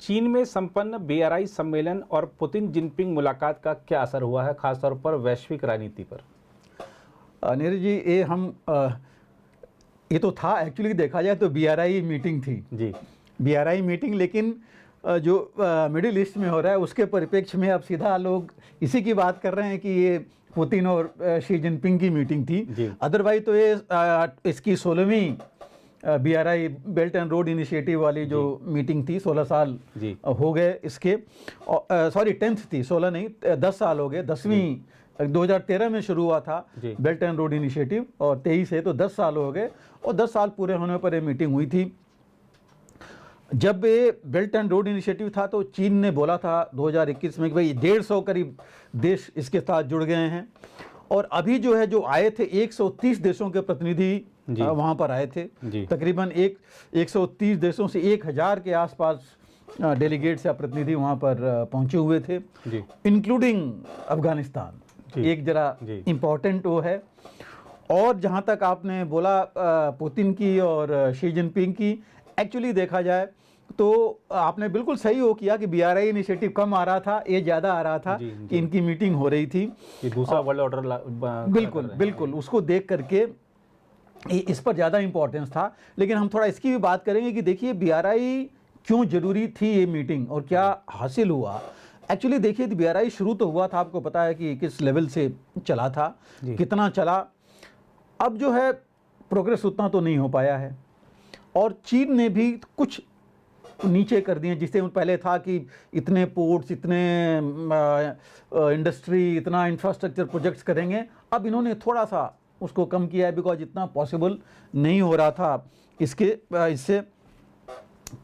चीन में संपन्न BRI सम्मेलन और पुतिन जिनपिंग मुलाकात का क्या असर हुआ है, खासतौर पर वैश्विक राजनीति पर? नीरज जी, ये तो था एक्चुअली, देखा जाए तो BRI मीटिंग थी जी, BRI मीटिंग, लेकिन जो मिडिल ईस्ट में हो रहा है उसके परिप्रेक्ष्य में अब सीधा लोग इसी की बात कर रहे हैं कि ये पुतिन और शी जिनपिंग की मीटिंग थी। अदरवाइज तो ये इसकी 16वीं BRI belt and road initiative वाली जो मीटिंग थी, 16 साल हो गए इसके, सॉरी 10th थी, 16 नहीं 10 साल हो गए। 10वीं 2013 में शुरू हुआ था बेल्ट एंड रोड इनिशिएटिव और 23 है तो 10 साल हो गए, और 10 साल पूरे होने पर ये मीटिंग हुई थी। जब ये बेल्ट एंड रोड इनिशिएटिव था तो चीन ने बोला था 2021 में कि भाई 150 करीब देश इसके साथ जुड़ गए हैं, और अभी जो है जो आए थे 130 देशों के प्रतिनिधि वहाँ पर आए थे। तकरीबन 130 देशों से 1000 के आसपास डेलीगेट्स या प्रतिनिधि वहाँ पर पहुँचे हुए थे, इंक्लूडिंग अफगानिस्तान। एक जरा इम्पोर्टेंट वो है। और जहाँ तक आपने बोला पुतिन की और शी जिनपिंग की, एक्चुअली देखा जाए तो आपने बिल्कुल सही हो किया कि BRI इनिशिएटिव कम आ रहा था, ये ज़्यादा आ रहा था कि इनकी मीटिंग हो रही थी कि दूसरा वर्ल्ड ऑर्डर बिल्कुल उसको देख करके इस पर ज़्यादा इम्पोर्टेंस था। लेकिन हम थोड़ा इसकी भी बात करेंगे कि देखिए BRI क्यों ज़रूरी थी ये मीटिंग और क्या हासिल हुआ। एक्चुअली देखिए BRI शुरू तो हुआ था, आपको पता है कि किस लेवल से चला था, कितना चला। अब जो है प्रोग्रेस उतना तो नहीं हो पाया है, और चीन ने भी कुछ नीचे कर दिए। जिससे पहले था कि इतने पोर्ट्स, इतने इंडस्ट्री, इतना इंफ्रास्ट्रक्चर प्रोजेक्ट्स करेंगे, अब इन्होंने थोड़ा सा उसको कम किया है, बिकॉज इतना पॉसिबल नहीं हो रहा था। इससे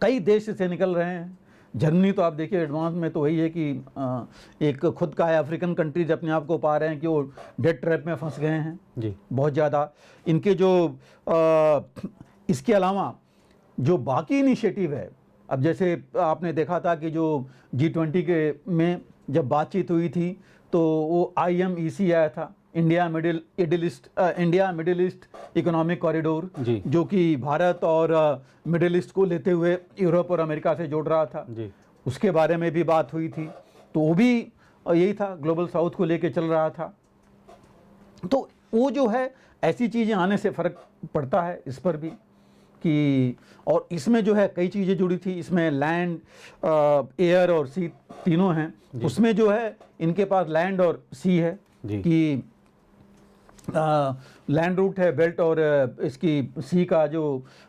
कई देश से निकल रहे हैं। जर्मनी तो आप देखिए एडवांस में तो वही है कि एक खुद का है, अफ्रीकन कंट्रीज अपने आप को पा रहे हैं कि वो डेट ट्रैप में फंस गए हैं बहुत ज़्यादा। इनके जो इसके अलावा जो बाकी इनिशिएटिव है, अब जैसे आपने देखा था कि जो G20 के में जब बातचीत हुई थी तो वो IMEC आया था, India middle east economic corridor, जो कि भारत और मिडिल ईस्ट को लेते हुए यूरोप और अमेरिका से जोड़ रहा था। उसके बारे में भी बात हुई थी, तो वो भी यही था, ग्लोबल साउथ को लेके चल रहा था। तो वो जो है ऐसी चीज़ें आने से फ़र्क पड़ता है इस पर भी कि, और इसमें जो है कई चीज़ें जुड़ी थी। इसमें लैंड, एयर और सी तीनों हैं। उसमें जो है इनके पास लैंड और सी है कि लैंड रूट है बेल्ट, और इसकी सी का जो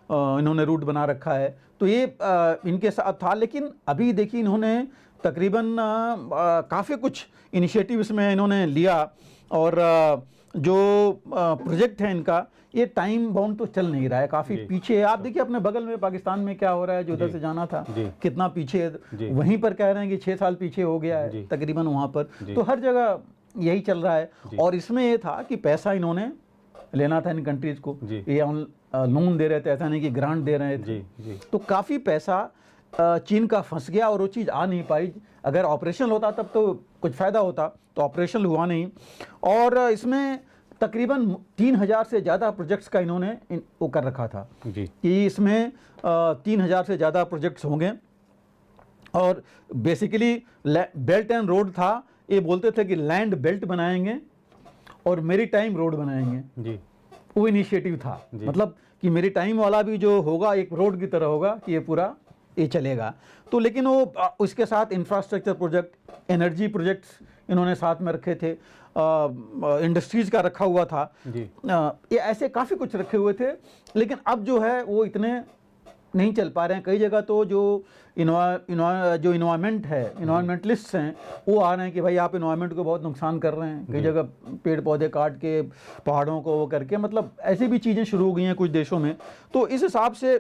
इन्होंने रूट बना रखा है, तो ये इनके साथ था। लेकिन अभी देखिए इन्होंने तकरीबन काफ़ी कुछ इनिशिएटिव इसमें इन्होंने लिया, और जो प्रोजेक्ट है इनका ये टाइम बाउंड तो चल नहीं रहा है, काफ़ी पीछे है। आप देखिए अपने बगल में पाकिस्तान में क्या हो रहा है, जो उधर से जाना था कितना पीछे है, वहीं पर कह रहे हैं कि 6 साल पीछे हो गया है तकरीबन वहाँ पर। तो हर जगह यही चल रहा है। और इसमें ये था कि पैसा इन्होंने लेना था इन कंट्रीज को, ये लोन दे रहे थे, ऐसा नहीं कि ग्रांट दे रहे थे। तो काफ़ी पैसा चीन का फंस गया और वो चीज़ आ नहीं पाई। अगर ऑपरेशनल होता तब तो कुछ फ़ायदा होता, तो ऑपरेशनल हुआ नहीं। और इसमें तकरीबन 3000 से ज़्यादा प्रोजेक्ट्स का इन्होंने वो कर रखा था कि इसमें 3000 से ज़्यादा प्रोजेक्ट्स होंगे। और बेसिकली बेल्ट एंड रोड था, ये बोलते थे कि लैंड बेल्ट बनाएंगे और मेरीटाइम रोड बनाएंगे, वो इनिशिएटिव था। मतलब कि मेरीटाइम वाला भी जो होगा एक रोड की तरह होगा कि ये पूरा ये चलेगा। तो लेकिन वो उसके साथ इंफ्रास्ट्रक्चर प्रोजेक्ट, एनर्जी प्रोजेक्ट्स इन्होंने साथ में रखे थे, इंडस्ट्रीज़ का रखा हुआ था, ये ऐसे काफ़ी कुछ रखे हुए थे। लेकिन अब जो है वो इतने नहीं चल पा रहे हैं। कई जगह तो जो इन्वायरमेंट है, इन्वायरमेंटलिस्ट हैं, वो आ रहे हैं कि भाई आप इन्वायरमेंट को बहुत नुकसान कर रहे हैं। कई जगह पेड़ पौधे काट के, पहाड़ों को वो करके, मतलब ऐसी भी चीज़ें शुरू हो गई हैं कुछ देशों में। तो इस हिसाब से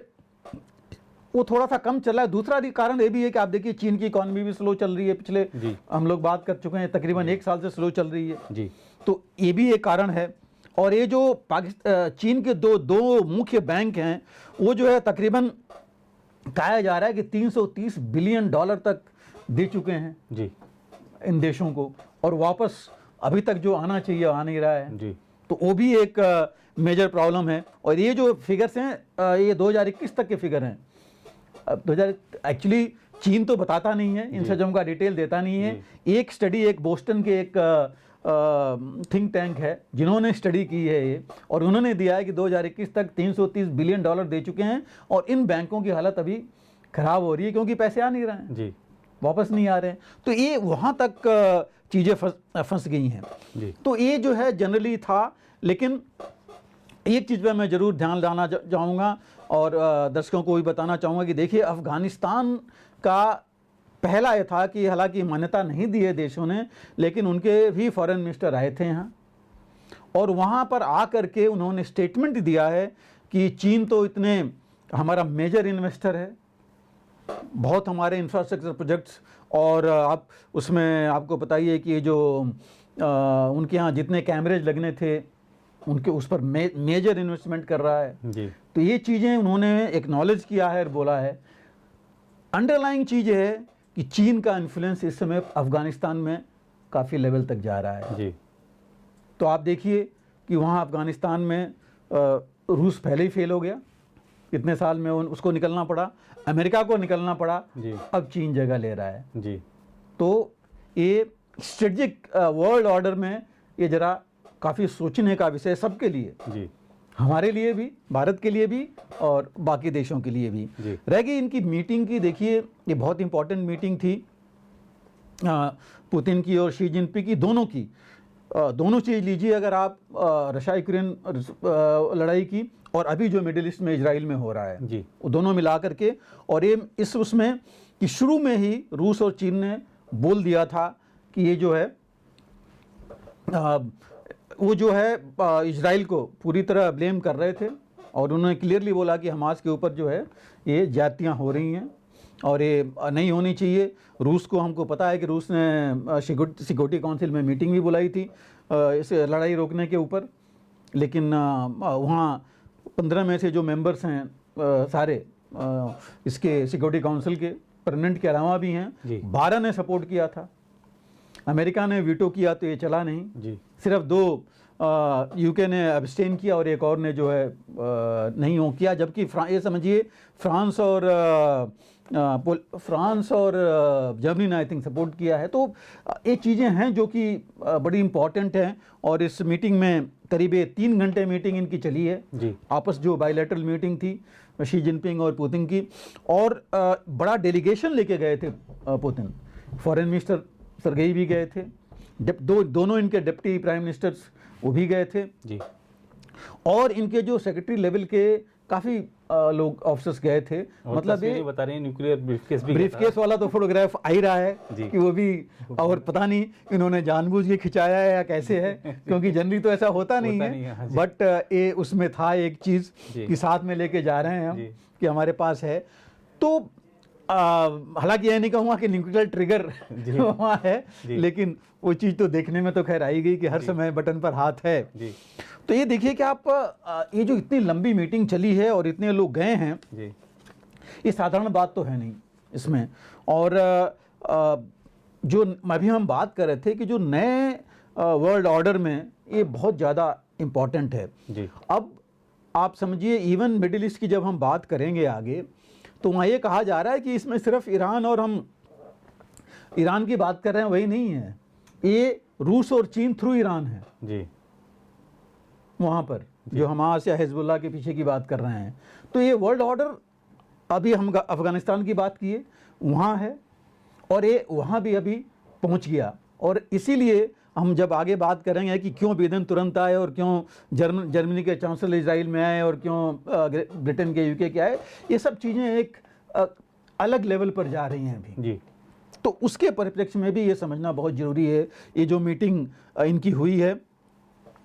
वो थोड़ा सा कम चल रहा है। दूसरा कारण ये भी है कि आप देखिए चीन की इकॉनमी भी स्लो चल रही है, पिछले हम लोग बात कर चुके हैं, तकरीबन 1 साल से स्लो चल रही है। तो ये भी एक कारण है। और ये जो चीन के दो मुख्य बैंक हैं, वो जो है तकरीबन कहा जा रहा है कि $330 बिलियन तक दे चुके हैं इन देशों को, और वापस अभी तक जो आना चाहिए आ नहीं रहा है। तो वो भी एक मेजर प्रॉब्लम है। और ये जो फिगर्स हैं ये 2021 तक के फिगर हैं। अब 2000 एक्चुअली चीन तो बताता नहीं है, इन सजों का डिटेल देता नहीं है। एक स्टडी, एक बोस्टन के एक थिंक टैंक है जिन्होंने स्टडी की है ये, और उन्होंने दिया है कि 2021 तक 330 बिलियन डॉलर दे चुके हैं, और इन बैंकों की हालत अभी खराब हो रही है क्योंकि पैसे आ नहीं रहे हैं जी, वापस नहीं आ रहे हैं। तो ये वहाँ तक चीज़ें फंस गई हैं जी, तो ये जो है जनरली था। लेकिन एक चीज़ पे मैं ज़रूर ध्यान लाना चाहूँगा और दर्शकों को भी बताना चाहूँगा कि देखिए, अफ़गानिस्तान का पहला ये था कि हालांकि मान्यता नहीं दी है देशों ने, लेकिन उनके भी फॉरेन मिनिस्टर आए थे यहाँ, और वहाँ पर आकर के उन्होंने स्टेटमेंट दिया है कि चीन तो इतने हमारा मेजर इन्वेस्टर है, बहुत हमारे इंफ्रास्ट्रक्चर प्रोजेक्ट्स, और आप उसमें आपको बताइए कि ये जो उनके यहाँ जितने कैमरेज लगने थे उनके उस पर मेजर इन्वेस्टमेंट कर रहा है जी, तो ये चीज़ें उन्होंने एक्नॉलेज किया है और बोला है। अंडरलाइंग चीज़ है कि चीन का इन्फ्लुएंस इस समय अफ़गानिस्तान में काफ़ी लेवल तक जा रहा है। जी, तो आप देखिए कि वहाँ अफ़गानिस्तान में रूस पहले ही फेल हो गया, इतने साल में उसको निकलना पड़ा, अमेरिका को निकलना पड़ा, जी, अब चीन जगह ले रहा है। जी, तो ये स्ट्रेटजिक वर्ल्ड ऑर्डर में ये ज़रा काफ़ी सोचने का विषय सबके लिए, जी, हमारे लिए भी, भारत के लिए भी और बाकी देशों के लिए भी। जी, रह गई इनकी मीटिंग की, देखिए ये बहुत इंपॉर्टेंट मीटिंग थी पुतिन की और शी जिनपिंग की, दोनों की। दोनों चीज़ लीजिए, अगर आप रशिया यूक्रेन लड़ाई की और अभी जो मिडिल ईस्ट में इजराइल में हो रहा है, जी, वो दोनों मिला करके, और ये इस उसमें कि शुरू में ही रूस और चीन ने बोल दिया था कि ये जो है वो जो है इजराइल को पूरी तरह ब्लेम कर रहे थे, और उन्होंने क्लियरली बोला कि हमास के ऊपर जो है ये ज्यादतियाँ हो रही हैं और ये नहीं होनी चाहिए। रूस को, हमको पता है कि रूस ने सिक्योरिटी काउंसिल में मीटिंग भी बुलाई थी इस लड़ाई रोकने के ऊपर, लेकिन वहाँ 15 में से जो मेंबर्स हैं सारे इसके सिक्योरिटी काउंसिल के परमानेंट के अलावा भी हैं, जी, 12 ने सपोर्ट किया था। अमेरिका ने वीटो किया तो ये चला नहीं, जी, सिर्फ 2 यूके ने अब्सटेन किया और एक और ने जो है नहीं हो किया, जबकि ये समझिए फ्रांस और जर्मनी ने आई थिंक सपोर्ट किया है। तो ये चीज़ें हैं जो कि बड़ी इम्पॉर्टेंट हैं, और इस मीटिंग में करीब 3 घंटे मीटिंग इनकी चली है, जी, आपस जो बायलैटरल मीटिंग थी शी जिनपिंग और पुतिन की, और बड़ा डेलीगेशन लेके गए थे पुतिन, फॉरेन मिनिस्टर सरगेई भी गए थे, दोनों इनके डिप्टी प्राइम मिनिस्टर्स वो भी गए थे, जी, और इनके जो सेक्रेटरी लेवल के काफ़ी लोग ऑफिसर्स गए थे। मतलब ये बता रहे हैं न्यूक्लियर ब्रीफकेस भी ब्रीफकेस वाला तो फोटोग्राफ आ ही रहा है जी। कि वो भी, और पता नहीं इन्होंने जानबूझ के खिंचाया है या कैसे है, क्योंकि जनरली तो ऐसा होता नहीं है, हाँ जी। बट ये उसमें था एक चीज़ जी। कि साथ में लेके जा रहे हैं हम जी। कि हमारे पास है। तो हालांकि यह नहीं कहूँगा कि न्यूक्लियर ट्रिगर जी। वहाँ है, जी। लेकिन वो चीज़ तो देखने में तो खैर आई गई कि हर समय बटन पर हाथ है। जी, तो ये देखिए कि आप ये जो इतनी लंबी मीटिंग चली है और इतने लोग गए हैं, जी, ये साधारण बात तो है नहीं इसमें। और जो अभी हम बात कर रहे थे कि जो नए वर्ल्ड ऑर्डर में ये बहुत ज़्यादा इम्पॉर्टेंट है। जी, अब आप समझिए, इवन मिडिल ईस्ट की जब हम बात करेंगे आगे, तो वहाँ ये कहा जा रहा है कि इसमें सिर्फ ईरान, और हम ईरान की बात कर रहे हैं वही नहीं है, ये रूस और चीन थ्रू ईरान है जी, वहाँ पर, जो हमास या हिजबुल्लाह के पीछे की बात कर रहे हैं। तो ये वर्ल्ड ऑर्डर, अभी हम अफ़गानिस्तान की बात किए, वहाँ है, और ये वहाँ भी अभी पहुँच गया। और इसीलिए हम जब आगे बात करेंगे कि क्यों बिडेन तुरंत आए और क्यों जर्मनी के चांसलर इजराइल में आए और क्यों ब्रिटेन के यूके के आए, ये सब चीज़ें एक अलग लेवल पर जा रही हैं अभी। जी, तो उसके परिप्रेक्ष्य में भी ये समझना बहुत ज़रूरी है। ये जो मीटिंग इनकी हुई है,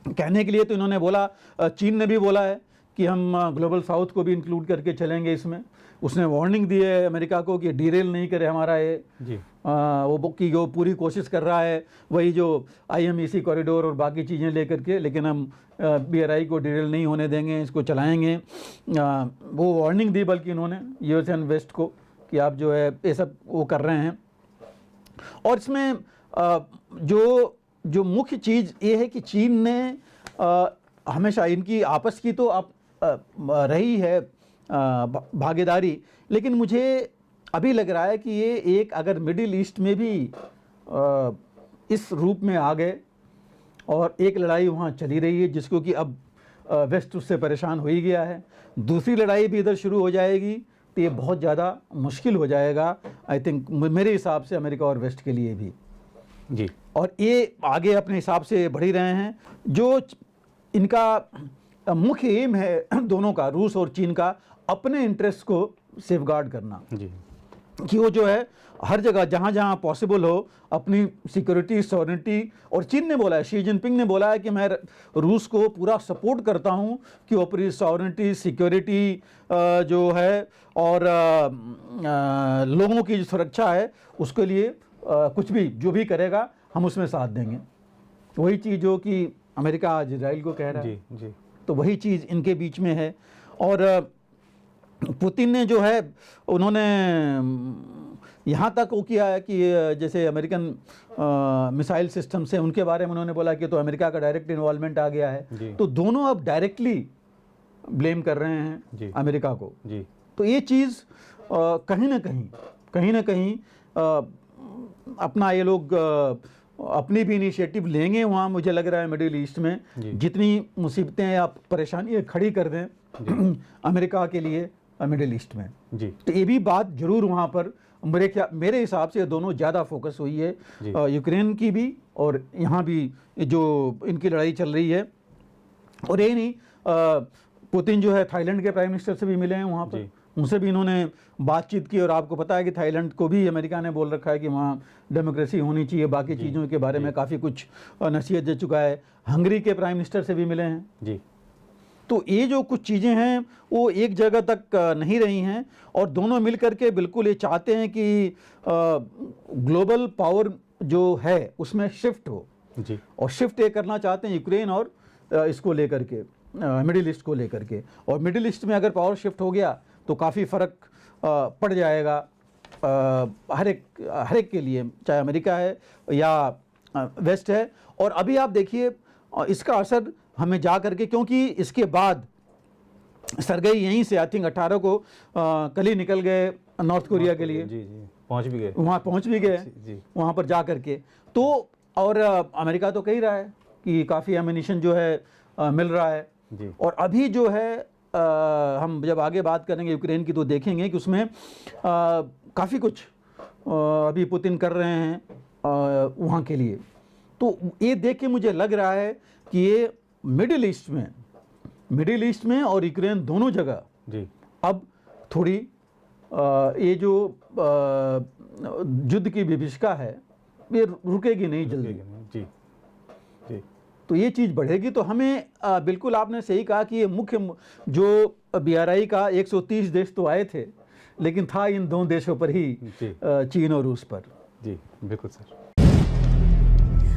कहने के लिए तो इन्होंने बोला, चीन ने भी बोला है कि हम ग्लोबल साउथ को भी इंक्लूड करके चलेंगे इसमें। उसने वार्निंग दी है अमेरिका को कि डीरेल नहीं करे हमारा ये, जी, वो की वो पूरी कोशिश कर रहा है वही जो IMEC कॉरिडोर और बाकी चीज़ें लेकर के, लेकिन हम BRI को डीरेल नहीं होने देंगे, इसको चलाएंगे। वो वार्निंग दी बल्कि इन्होंने US एंड वेस्ट को कि आप जो है ये सब वो कर रहे हैं। और इसमें जो मुख्य चीज़ ये है कि चीन ने हमेशा इनकी आपस की तो आप रही है भागीदारी, लेकिन मुझे अभी लग रहा है कि ये एक अगर मिडिल ईस्ट में भी इस रूप में आ गए और एक लड़ाई वहाँ चली रही है जिसको कि अब वेस्ट उससे परेशान हो ही गया है, दूसरी लड़ाई भी इधर शुरू हो जाएगी तो ये बहुत ज़्यादा मुश्किल हो जाएगा आई थिंक, मेरे हिसाब से अमेरिका और वेस्ट के लिए भी जी। और ये आगे अपने हिसाब से बढ़ ही रहे हैं। जो इनका मुख्य एम है दोनों का, रूस और चीन का, अपने इंटरेस्ट को सेफगार्ड करना जी। कि वो जो है हर जगह जहाँ जहाँ पॉसिबल हो अपनी सिक्योरिटी, सॉवरेनिटी, और चीन ने बोला है, शी जिनपिंग ने बोला है कि मैं रूस को पूरा सपोर्ट करता हूँ कि वो अपनी सॉवरेनिटी, सिक्योरिटी जो है और लोगों की जो सुरक्षा है उसके लिए कुछ भी जो भी करेगा हम उसमें साथ देंगे। वही चीज़ जो कि अमेरिका आज इजराइल को कह रहा है, जी जी। तो वही चीज़ इनके बीच में है। और पुतिन ने जो है उन्होंने यहाँ तक वो किया है कि जैसे अमेरिकन मिसाइल सिस्टम से उनके बारे में उन्होंने बोला कि तो अमेरिका का डायरेक्ट इन्वॉल्वमेंट आ गया है, तो दोनों अब डायरेक्टली ब्लेम कर रहे हैं अमेरिका को जी। तो ये चीज़ कहीं ना कहीं अपना ये लोग अपनी भी इनिशिएटिव लेंगे वहाँ, मुझे लग रहा है मिडिल ईस्ट में जितनी मुसीबतें या परेशानियाँ खड़ी कर दें अमेरिका के लिए मिडिल ईस्ट में जी, तो ये भी बात जरूर वहाँ पर मेरे हिसाब से दोनों ज़्यादा फोकस हुई है, यूक्रेन की भी और यहाँ भी जो इनकी लड़ाई चल रही है। और ये नहीं, पुतिन जो है थाईलैंड के प्राइम मिनिस्टर से भी मिले हैं वहाँ पर, उनसे भी इन्होंने बातचीत की और आपको पता है कि थाईलैंड को भी अमेरिका ने बोल रखा है कि वहाँ डेमोक्रेसी होनी चाहिए, बाकी चीज़ों के बारे में काफ़ी कुछ नसीहत दे चुका है। हंगरी के प्राइम मिनिस्टर से भी मिले हैं जी। तो ये जो कुछ चीज़ें हैं वो एक जगह तक नहीं रही हैं और दोनों मिल करके बिल्कुल ये चाहते हैं कि ग्लोबल पावर जो है उसमें शिफ्ट हो जी। और शिफ्ट ये करना चाहते हैं यूक्रेन और इसको लेकर के, मिडिल ईस्ट को लेकर के। और मिडिल ईस्ट में अगर पावर शिफ्ट हो गया तो काफ़ी फ़र्क पड़ जाएगा हर एक के लिए, चाहे अमेरिका है या वेस्ट है। और अभी आप देखिए इसका असर हमें जा करके, क्योंकि इसके बाद सरगई यहीं से आई थिंक 18 को कल ही निकल गए नॉर्थ कोरिया के लिए, जी जी, पहुंच भी गए, वहाँ पहुँच भी गए वहाँ पर जा करके। तो और अमेरिका तो कह रहा है कि काफ़ी एमिनिशन जो है मिल रहा है जी। और अभी जो है हम जब आगे बात करेंगे यूक्रेन की तो देखेंगे कि उसमें काफ़ी कुछ अभी पुतिन कर रहे हैं वहाँ के लिए। तो ये देख के मुझे लग रहा है कि ये मिडिल ईस्ट में और यूक्रेन दोनों जगह जी अब थोड़ी ये जो युद्ध की विभीषिका है ये रुकेगी नहीं जल्दी जी जी। तो ये चीज़ बढ़ेगी। तो हमें बिल्कुल आपने सही कहा कि ये मुख्य जो BRI का 130 देश तो आए थे लेकिन था इन दो देशों पर ही, चीन और रूस पर। जी बिल्कुल सर।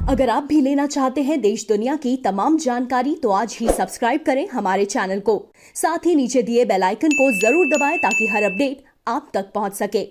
अगर आप भी लेना चाहते हैं देश दुनिया की तमाम जानकारी तो आज ही सब्सक्राइब करें हमारे चैनल को, साथ ही नीचे दिए बेल आइकन को जरूर दबाएं ताकि हर अपडेट आप तक पहुंच सके।